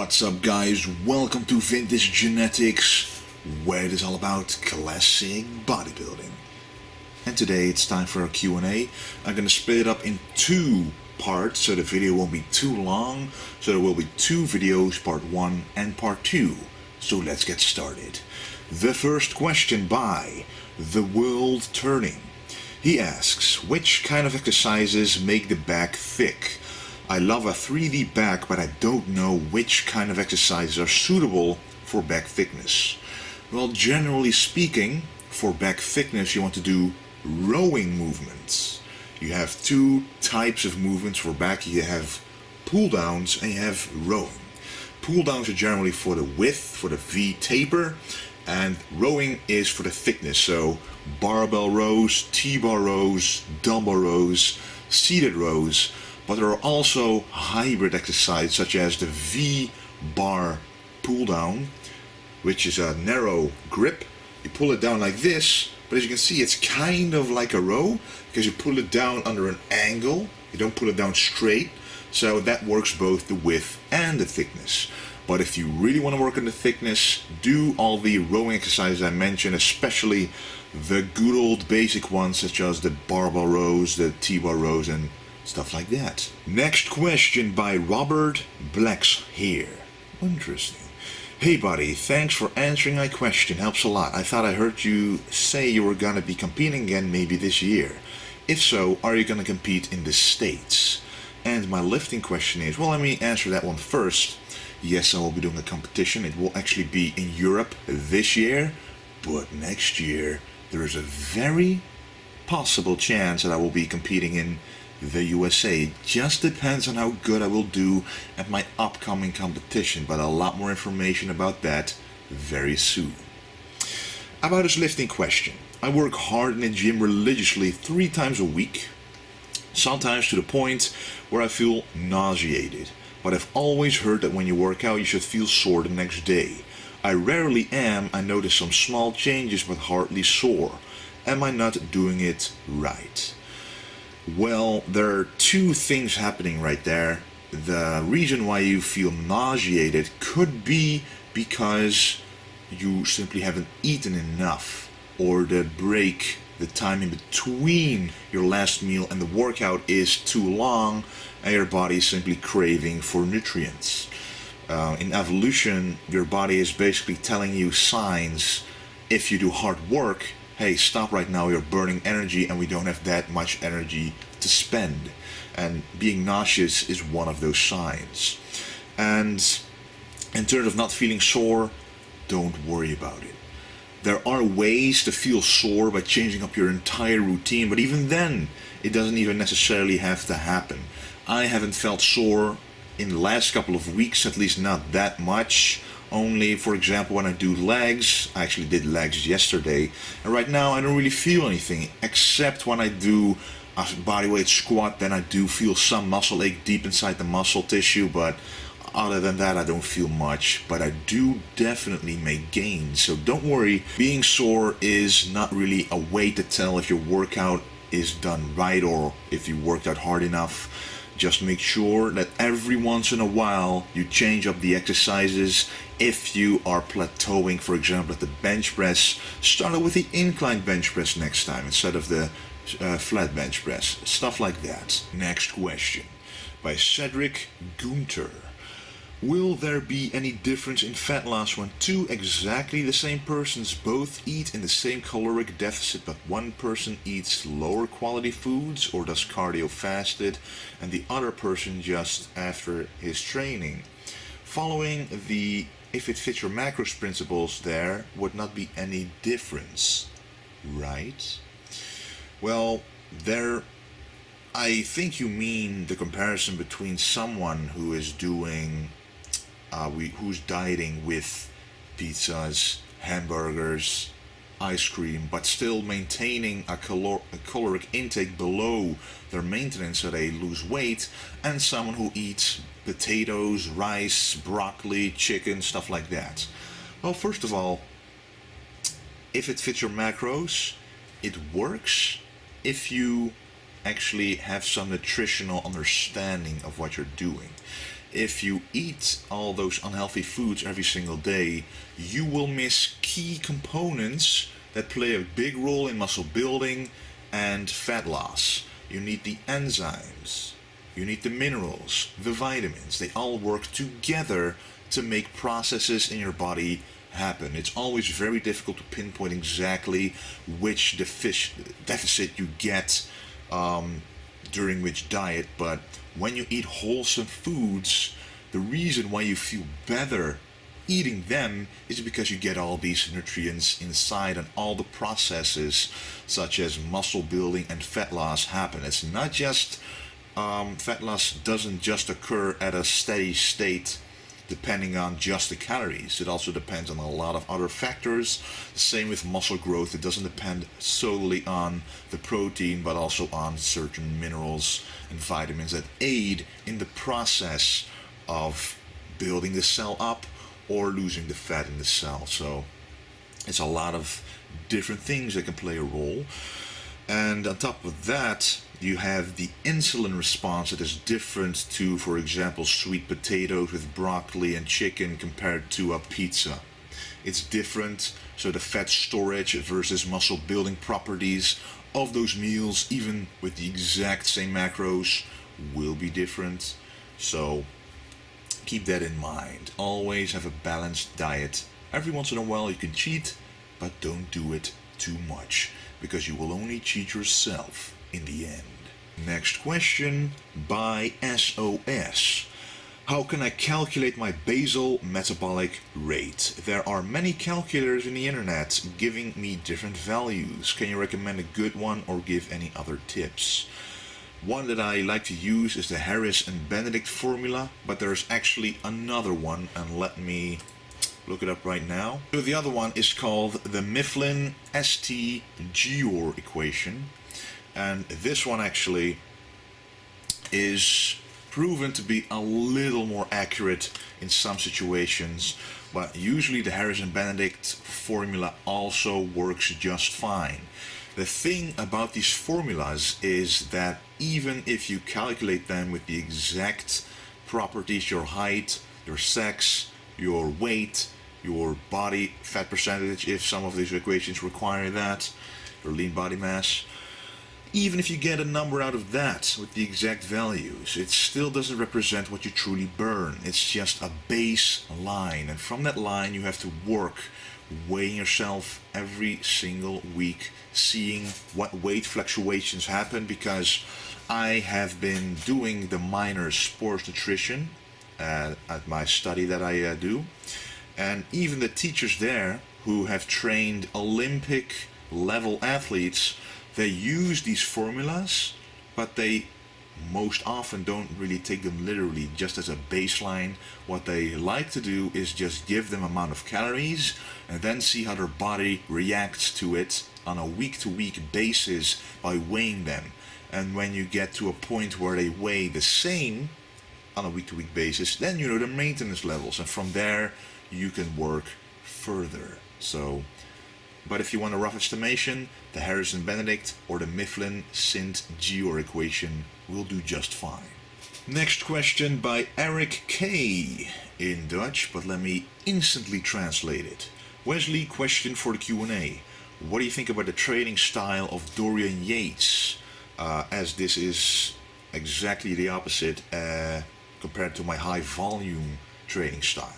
What's up, guys? Welcome to Vintage Genetics, where it is all about classic bodybuilding. And today it's time for a Q&A. I'm going to split it up in two parts so the video won't be too long. So there will be two videos, part 1 and part 2. So let's get started. The first question by The World Turning. He asks, which kind of exercises make the back thick? I love a 3D back, but I don't know which kind of exercises are suitable for back thickness. Well, generally speaking, for back thickness you want to do rowing movements. You have two types of movements for back. You have pull downs and you have rowing. Pull downs are generally for the width, for the V taper, and rowing is for the thickness. So barbell rows, T-bar rows, dumbbell rows, seated rows. But there are also hybrid exercises such as the V-bar pull down, which is a narrow grip. You pull it down like this, but as you can see it's kind of like a row because you pull it down under an angle. You don't pull it down straight, so that works both the width and the thickness. But if you really want to work on the thickness, do all the rowing exercises I mentioned, especially the good old basic ones such as the barbell rows, the T-bar rows, and stuff like that. Next question by Robert Blacks here. Interesting. Hey buddy, thanks for answering my question. Helps a lot. I thought I heard you say you were gonna be competing again maybe this year. If so, are you gonna compete in the States? And my lifting question is, well, let me answer that one first. Yes, I will be doing a competition. It will actually be in Europe this year, but next year there is a very possible chance that I will be competing in the USA. It just depends on how good I will do at my upcoming competition, but a lot more information about that very soon. About his lifting question, I work hard in the gym religiously 3 times a week, sometimes to the point where I feel nauseated, but I've always heard that when you work out you should feel sore the next day. I rarely am. I notice some small changes but hardly sore. Am I not doing it right? Well, there are two things happening right there. The reason why you feel nauseated could be because you simply haven't eaten enough, or the break, the time in between your last meal and the workout is too long and your body is simply craving for nutrients. In evolution, your body is basically telling you signs. If you do hard work, hey, stop right now, you're burning energy and we don't have that much energy to spend. And being nauseous is one of those signs. And in terms of not feeling sore, don't worry about it. There are ways to feel sore by changing up your entire routine, but even then, it doesn't even necessarily have to happen. I haven't felt sore in the last couple of weeks, at least not that much. Only, for example, when I do legs. I actually did legs yesterday, and right now I don't really feel anything, except when I do a bodyweight squat. Then I do feel some muscle ache deep inside the muscle tissue, but other than that I don't feel much. But I do definitely make gains, so don't worry. Being sore is not really a way to tell if your workout is done right or if you worked out hard enough. Just make sure that every once in a while you change up the exercises. If you are plateauing, for example, at the bench press, start with the incline bench press next time instead of the flat bench press. Stuff like that. Next question by Cedric Gunter. Will there be any difference in fat loss when two exactly the same persons both eat in the same caloric deficit, but one person eats lower quality foods or does cardio fasted and the other person just after his training? Following the if it fits your macros principles, there would not be any difference, right? Well, I think you mean the comparison between someone who is doing who's dieting with pizzas, hamburgers, ice cream, but still maintaining a caloric intake below their maintenance so they lose weight, and someone who eats potatoes, rice, broccoli, chicken, stuff like that. Well, first of all, if it fits your macros, it works if you actually have some nutritional understanding of what you're doing. if you eat all those unhealthy foods every single day, you will miss key components that play a big role in muscle building and fat loss. You need the enzymes, you need the minerals, the vitamins. They all work together to make processes in your body happen. It's always very difficult to pinpoint exactly which deficit you get during which diet, but when you eat wholesome foods, the reason why you feel better eating them is because you get all these nutrients inside, and all the processes such as muscle building and fat loss happen. It's not just fat loss doesn't just occur at a steady state depending on just the calories. It also depends on a lot of other factors. Same with muscle growth. It doesn't depend solely on the protein, but also on certain minerals and vitamins that aid in the process of building the cell up or losing the fat in the cell. So it's a lot of different things that can play a role. And on top of that, you have the insulin response that is different to, for example, sweet potatoes with broccoli and chicken compared to a pizza. It's different, so the fat storage versus muscle building properties of those meals, even with the exact same macros, will be different. So keep that in mind. Always have a balanced diet. Every once in a while you can cheat, but don't do it too much, because you will only cheat yourself in the end. Next question by SOS. How can I calculate my basal metabolic rate? There are many calculators in the internet giving me different values. Can you recommend a good one or give any other tips? One that I like to use is the Harris and Benedict formula, but there's actually another one, and let me look it up right now. So the other one is called the Mifflin-St. equation. And this one actually is proven to be a little more accurate in some situations, but usually the Harris and Benedict formula also works just fine. The thing about these formulas is that even if you calculate them with the exact properties, your height, your sex, your weight, your body fat percentage, if some of these equations require that, your lean body mass, even if you get a number out of that with the exact values, it still doesn't represent what you truly burn. It's just a baseline, and from that line you have to work, weighing yourself every single week, seeing what weight fluctuations happen, because I have been doing the minor sports nutrition at my study that I do, and even the teachers there who have trained Olympic level athletes, they use these formulas, but they most often don't really take them literally, just as a baseline. What they like to do is just give them amount of calories and then see how their body reacts to it on a week-to-week basis by weighing them. And when you get to a point where they weigh the same on a week-to-week basis, then you know the maintenance levels, and from there you can work further. So, but if you want a rough estimation, the Harris and Benedict or the Mifflin-St. equation will do just fine. Next question by Eric K. in Dutch, but let me instantly translate it. Wesley, question for the Q&A. What do you think about the training style of Dorian Yates? As this is exactly the opposite compared to my high volume training style.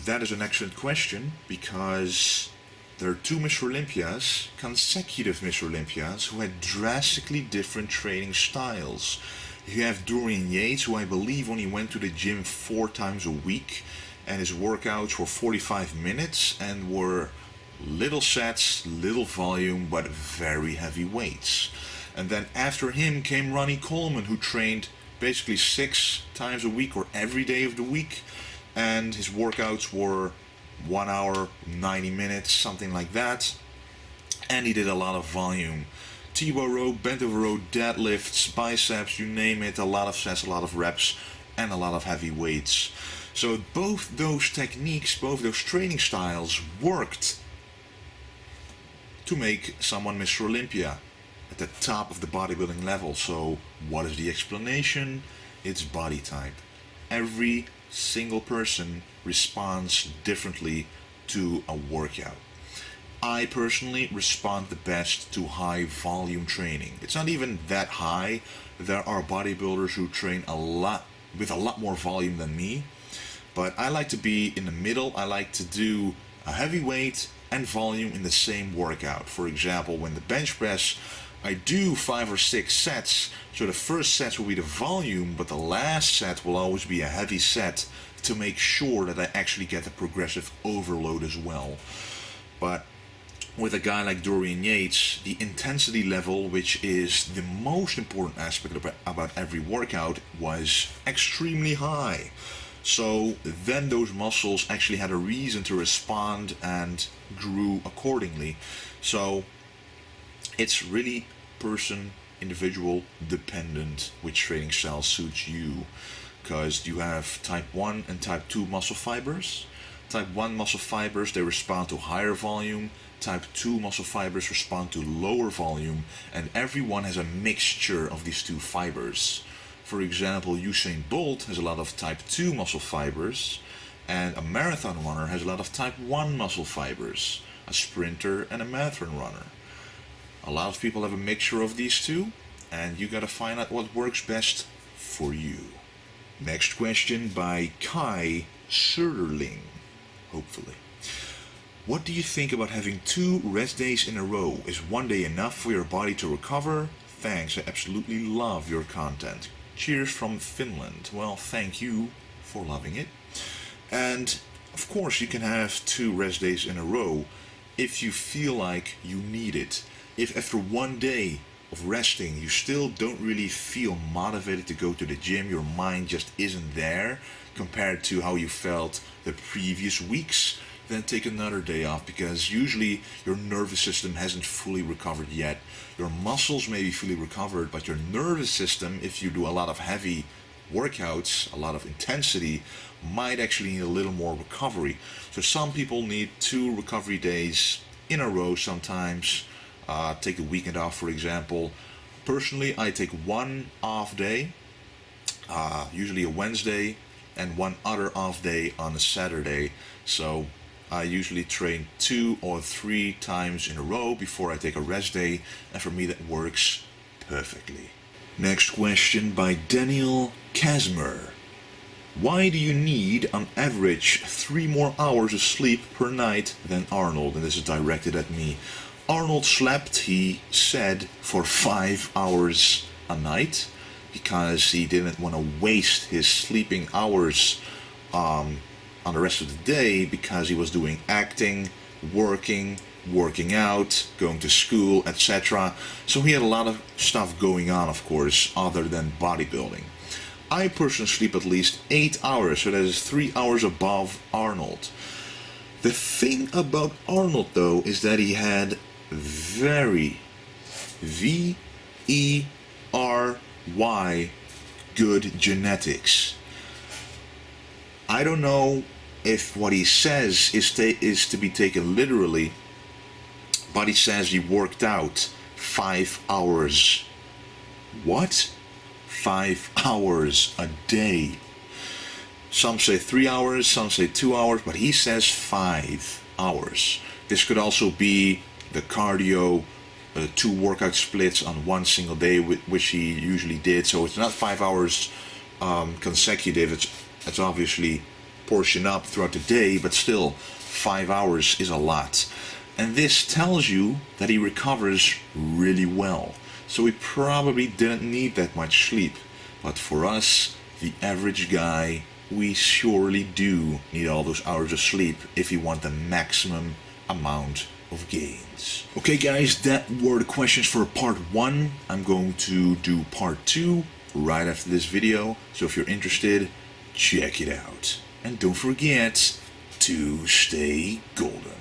That is an excellent question, because there are two Mr. Olympias, consecutive Mr. Olympias, who had drastically different training styles. You have Dorian Yates, who I believe only went to the gym 4 times a week, and his workouts were 45 minutes and were little sets, little volume, but very heavy weights. And then after him came Ronnie Coleman, who trained basically 6 times a week or every day of the week, and his workouts were 1 hour, 90 minutes, something like that, and he did a lot of volume. T-bar row, bent over row, deadlifts, biceps, you name it, a lot of sets, a lot of reps, and a lot of heavy weights. So both those techniques, both those training styles worked to make someone Mr. Olympia at the top of the bodybuilding level. So what is the explanation? it's body type. Every single person responds differently to a workout. I personally respond the best to high volume training. It's not even that high. There are bodybuilders who train a lot with a lot more volume than me, but I like to be in the middle. I like to do a heavy weight and volume in the same workout. For example, when the bench press, I do 5 or 6 sets, so the first set will be the volume, but the last set will always be a heavy set to make sure that I actually get the progressive overload as well. But with a guy like Dorian Yates, the intensity level, which is the most important aspect about every workout, was extremely high. So then those muscles actually had a reason to respond and grew accordingly. So it's really individual dependent which training style suits you, because you have type 1 and type 2 muscle fibers. Type 1 muscle fibers, they respond to higher volume. Type 2 muscle fibers respond to lower volume, and everyone has a mixture of these two fibers. For example, Usain Bolt has a lot of type 2 muscle fibers, and a marathon runner has a lot of type 1 muscle fibers, a sprinter and a marathon runner. A lot of people have a mixture of these two, and you gotta find out what works best for you. Next question by Kai Söderling, hopefully. What do you think about having 2 rest days in a row? Is one day enough for your body to recover? Thanks, I absolutely love your content. Cheers from Finland. Well, thank you for loving it. And of course you can have 2 rest days in a row if you feel like you need it. If after one day of resting you still don't really feel motivated to go to the gym, your mind just isn't there compared to how you felt the previous weeks, then take another day off, because usually your nervous system hasn't fully recovered yet. Your muscles may be fully recovered, but your nervous system, if you do a lot of heavy workouts, a lot of intensity, might actually need a little more recovery. So some people need 2 recovery days in a row sometimes. Take a weekend off, for example. Personally, I take 1 off day, usually a Wednesday, and 1 other off day on a Saturday. So I usually train 2 or 3 times in a row before I take a rest day, and for me that works perfectly. Next question by Daniel Casimir. Why do you need on average 3 more hours of sleep per night than Arnold? And this is directed at me. Arnold slept, he said, for 5 hours a night because he didn't want to waste his sleeping hours on the rest of the day, because he was doing acting, working out, going to school, etc. So he had a lot of stuff going on, of course, other than bodybuilding. I personally sleep at least 8 hours, so that is 3 hours above Arnold. The thing about Arnold, though, is that he had very very good genetics. I don't know if what he says is to be taken literally, but he says he worked out 5 hours. What? 5 hours a day. Some say 3 hours, some say 2 hours, but he says 5 hours. This could also be the cardio, 2 workout splits on one single day, which he usually did. So it's not 5 hours consecutive. It's obviously portioned up throughout the day, but still 5 hours is a lot. And this tells you that he recovers really well. So he probably didn't need that much sleep. But for us, the average guy, we surely do need all those hours of sleep if we want the maximum amount of gains. Okay guys, that were the questions for part 1. I'm going to do part 2 right after this video. So if you're interested, check it out. And don't forget to stay golden.